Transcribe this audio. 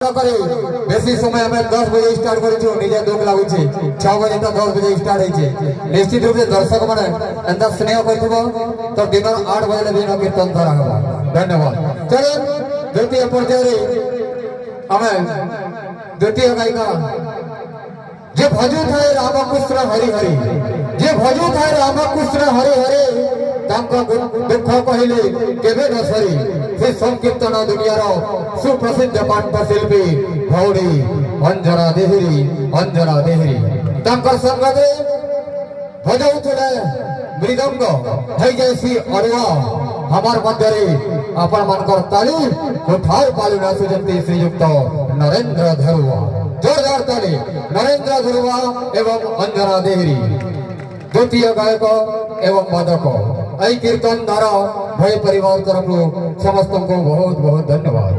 बेसी समय हमें 10 बजे स्टार्ट करिछु निजे दुख लागु छे 6 बजे तो 10 बजे स्टार्ट होई छे निश्चित रूप से दर्शक माने अंदर स्नेह करथिबो तो दिन 8 बजे दिन कीर्तन धरा होबा। धन्यवाद। चलो द्वितीय पर्याय रे हमें द्वितीय गायिका जे भजु थाए रामकृष्ण हरि हरि जे भजु थाए रामकृष्ण हरि हरि तांको दुख कहले केबे न सरी से संकीर्तन दुनियार सुप्रसिद्ध कंठशिल्पी भौड़ी अंजना देहरी तांकर संगते भजौथिले मृदंग हई जैसी अरुआ हमार मध्यरे अपन मनकर ताली उठार पालु ना सुजंती श्रीयुक्त नरेंद्र धरुआ। जोरदार ताली नरेंद्र धरुआ एवं अंजना देहरी द्वितीय गायक एवं वादक आई कीर्तन धारा भय परिवार तरफ समस्त को बहुत बहुत धन्यवाद।